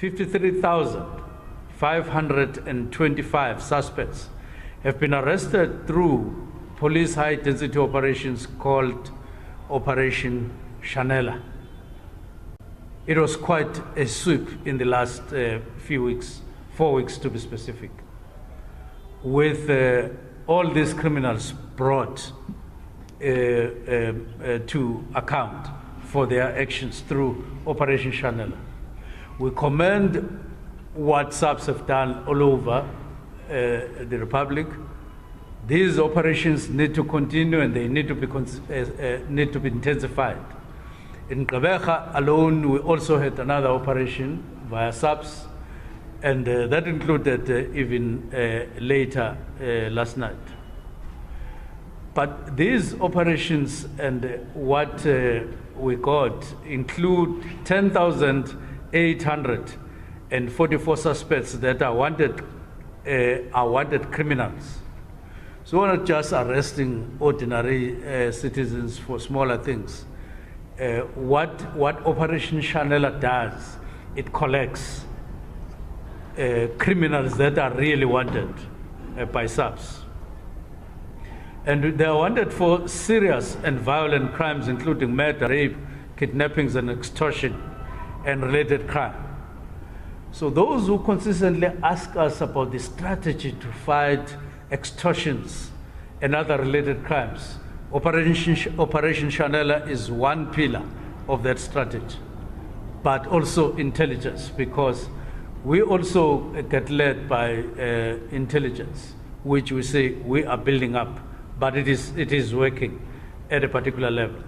53,525 suspects have been arrested through police high-density operations called Operation Chanela. It was quite a sweep in the last few weeks, 4 weeks to be specific, with all these criminals brought to account for their actions through Operation Chanela. We commend what SAPS have done all over the Republic. These operations need to continue and they need to be intensified. In Gqeberha alone, we also had another operation via SAPS, and that included even later last night. But these operations and what we got include 10,844 suspects that are wanted criminals. So we're not just arresting ordinary citizens for smaller things. What Operation Chanela does, it collects criminals that are really wanted by SAPS. And they are wanted for serious and violent crimes, including murder, rape, kidnappings, and extortion, and related crime. So those who consistently ask us about the strategy to fight extortions and other related crimes, Operation Chanela is one pillar of that strategy, but also intelligence, because we also get led by intelligence, which we say we are building up, but it is working at a particular level.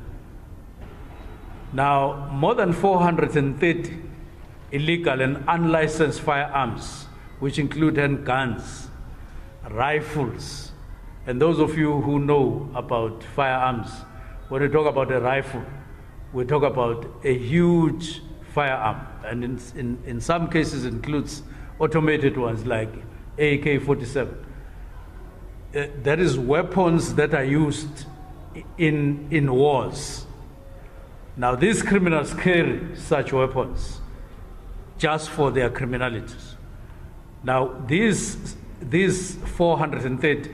Now, more than 430 illegal and unlicensed firearms, which include handguns, rifles, and those of you who know about firearms, when we talk about a rifle, we talk about a huge firearm, and in some cases it includes automated ones like AK-47. That is weapons that are used in wars. Now these criminals carry such weapons just for their criminalities. Now these 430,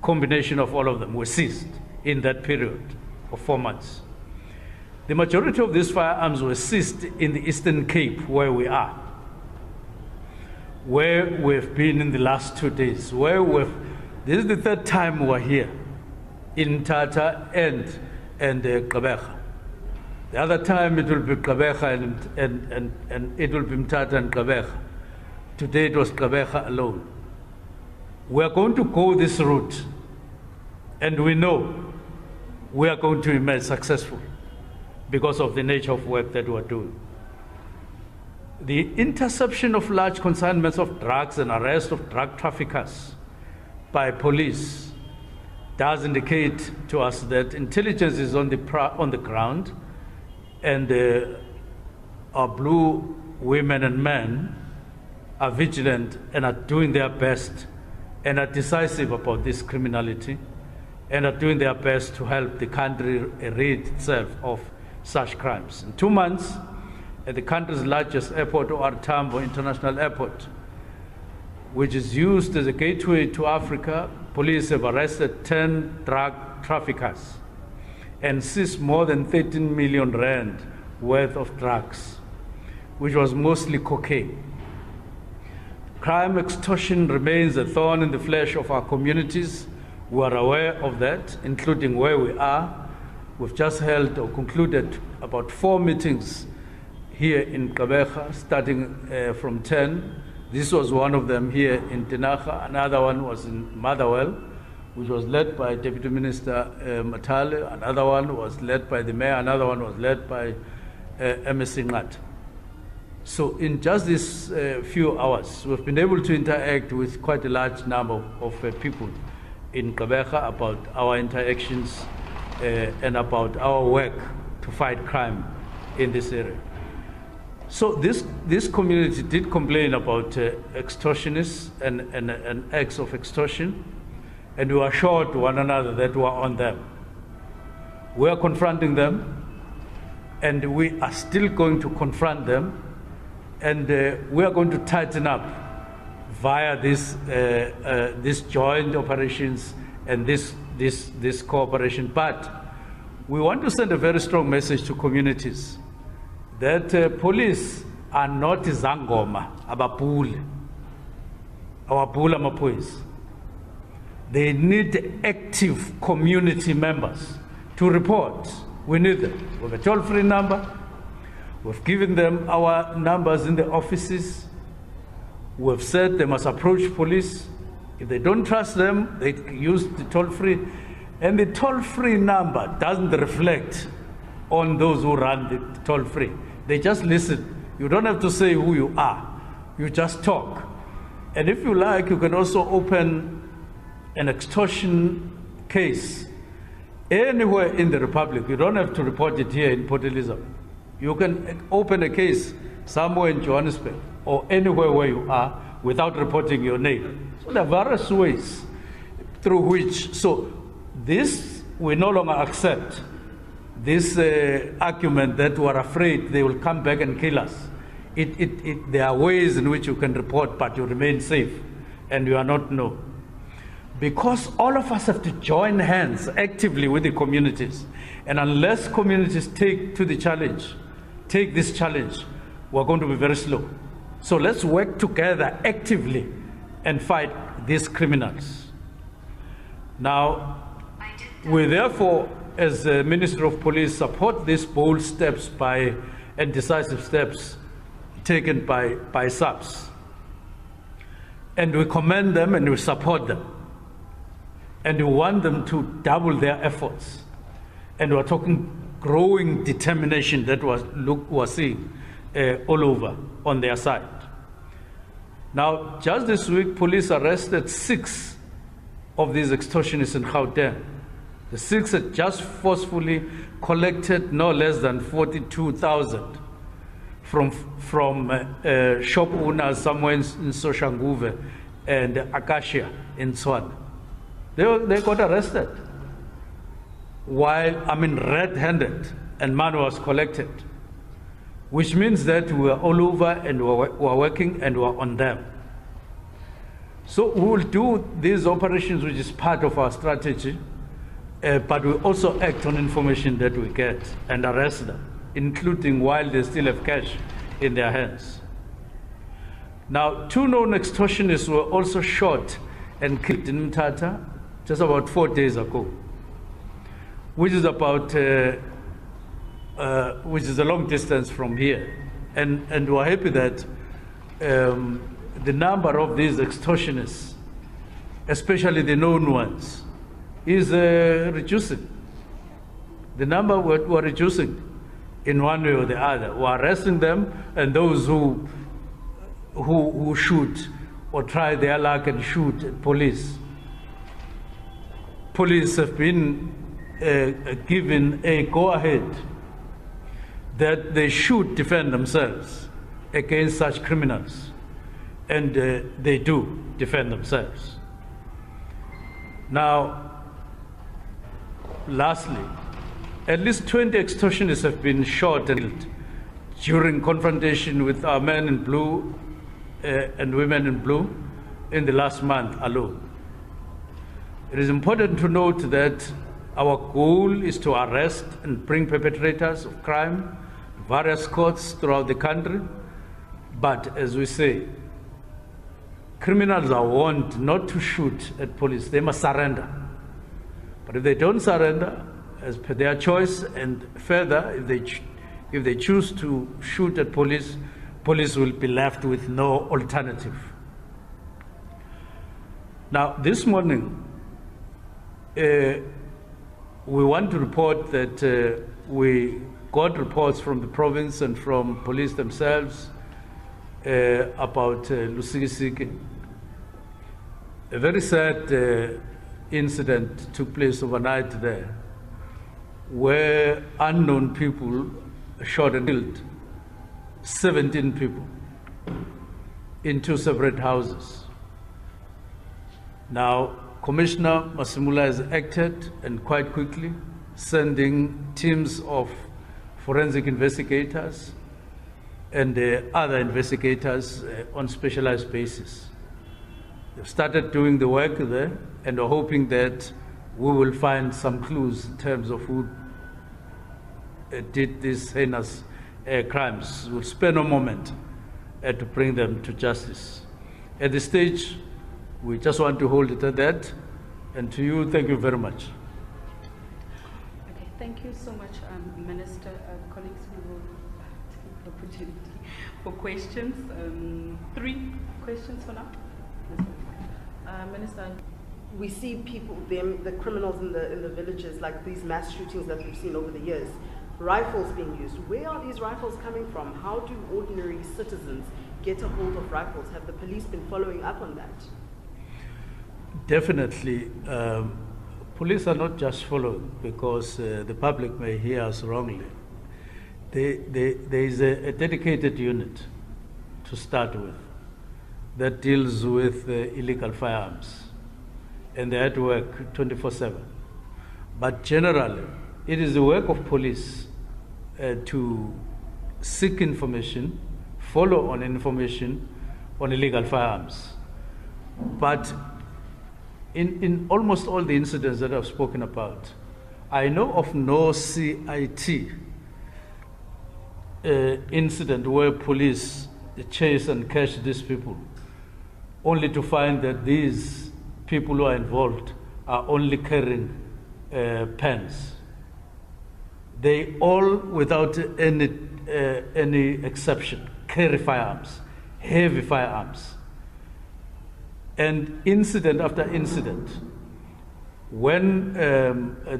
combination of all of them, were seized in that period of 4 months. The majority of these firearms were seized in the Eastern Cape, where we are, where we've been in the last 2 days, this is the third time we're here, in Mthatha and Gqeberha. The other time it will be Gqeberha and it will be Mthatha and Gqeberha. Today it was Gqeberha alone. We are going to go this route, and we know we are going to emerge successful because of the nature of work that we are doing. The interception of large consignments of drugs and arrest of drug traffickers by police does indicate to us that intelligence is on the ground, and our blue women and men are vigilant and are doing their best and are decisive about this criminality and are doing their best to help the country rid itself of such crimes. In 2 months, at the country's largest airport, OR Tambo International Airport, which is used as a gateway to Africa, police have arrested 10 drug traffickers and seized more than 13 million rand worth of drugs, which was mostly cocaine. Crime extortion remains a thorn in the flesh of our communities. We are aware of that, including where we are. We've just held or concluded about 4 meetings here in Gqeberha, starting from 10. This was one of them here in Tinagha. Another one was in Motherwell, which was led by Deputy Minister Matale. Another one was led by the mayor. Another one was led by MSC Ngat. So in just these few hours, we've been able to interact with quite a large number of people in Gqeberha about our interactions and about our work to fight crime in this area. So this community did complain about extortionists and acts of extortion, and we assured one another that we are on them. We are confronting them, and we are still going to confront them And we are going to tighten up via these joint operations and this cooperation. But we want to send a very strong message to communities that police are not izangoma abapule, abapula mapois. They need active community members to report. We need them. We have a toll-free number. We've given them our numbers in the offices. We've said they must approach police. If they don't trust them, they use the toll-free. And the toll-free number doesn't reflect on those who run the toll-free. They just listen. You don't have to say who you are. You just talk. And if you like, you can also open an extortion case anywhere in the Republic. You don't have to report it here in Port Elizabeth. You can open a case somewhere in Johannesburg or anywhere where you are without reporting your name. So there are various ways through which, so this, we no longer accept this argument that we are afraid they will come back and kill us. There are ways in which you can report, but you remain safe and you are not known. Because all of us have to join hands actively with the communities. And unless communities take this challenge, we're going to be very slow. So let's work together actively and fight these criminals. Now, we therefore, as the Minister of Police, support these bold steps and decisive steps taken by SAPS. And we commend them and we support them. And we want them to double their efforts. And we're talking growing determination that we're seeing all over on their side. Now, just this week, police arrested 6 of these extortionists in Gauteng. The 6 had just forcefully collected no less than 42,000 from shop owners somewhere in Soshanguve and Acacia in Tswana. They got arrested while, red-handed, and money was collected, which means that we are all over and we are working and we are on them. So we will do these operations, which is part of our strategy, but we also act on information that we get and arrest them, including while they still have cash in their hands. Now, 2 known extortionists were also shot and killed in Mthatha just about 4 days ago, which is about which is a long distance from here. And we're happy that the number of these extortionists, especially the known ones, is reducing. The number we're reducing in one way or the other. We're arresting them, and those who shoot or try their luck and shoot at police. Police have been given a go-ahead that they should defend themselves against such criminals, and they do defend themselves. Now, lastly, at least 20 extortionists have been shot and killed during confrontation with our men in blue and women in blue in the last month alone. It is important to note that our goal is to arrest and bring perpetrators of crime to various courts throughout the country. But as we say, criminals are warned not to shoot at police. They must surrender. But if they don't surrender, as per their choice, and further, if they choose to shoot at police, police will be left with no alternative. Now, this morning, we want to report that we got reports from the province and from police themselves about Lusikisiki. A very sad incident took place overnight there, where unknown people shot and killed 17 people in 2 separate houses. Now, Commissioner Masimula has acted, and quite quickly, sending teams of forensic investigators and other investigators on specialized basis. They've started doing the work there and are hoping that we will find some clues in terms of who did these heinous crimes. We'll spare no moment to bring them to justice. At this stage, we just want to hold it at that. And to you, thank you very much. Okay, thank you so much, Minister. Colleagues, we will take the opportunity for questions. 3 questions for now. Minister, we see people, the criminals in the villages, like these mass shootings that we've seen over the years, rifles being used. Where are these rifles coming from? How do ordinary citizens get a hold of rifles? Have the police been following up on that? Definitely. Police are not just following because the public may hear us wrongly. There is a dedicated unit to start with that deals with illegal firearms, and they're at work 24/7. But generally, it is the work of police to seek information, follow on information on illegal firearms. But in almost all the incidents that I've spoken about, I know of no CIT incident where police chase and catch these people, only to find that these people who are involved are only carrying pens. They all, without any exception, carry firearms, heavy firearms. And incident after incident, when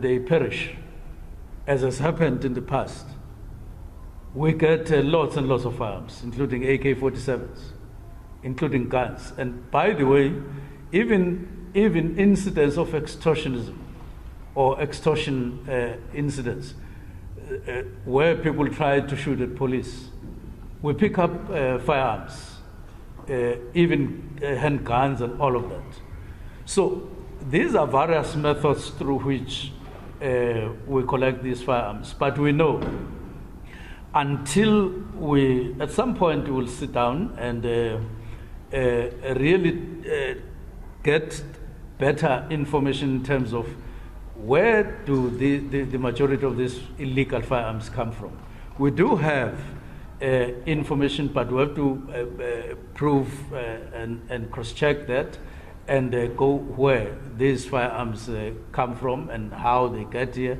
they perish, as has happened in the past, we get lots and lots of firearms, including AK-47s, including guns. And by the way, even incidents of extortionism or extortion incidents where people try to shoot at police, we pick up firearms, even handguns and all of that. So these are various methods through which we collect these firearms. But we know until at some point we will sit down and really get better information in terms of where do the majority of these illegal firearms come from. We do have information, but we have to prove and cross-check that and go where these firearms come from and how they get here.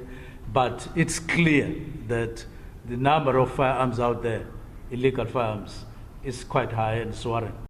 But it's clear that the number of firearms out there, illegal firearms, is quite high and soaring.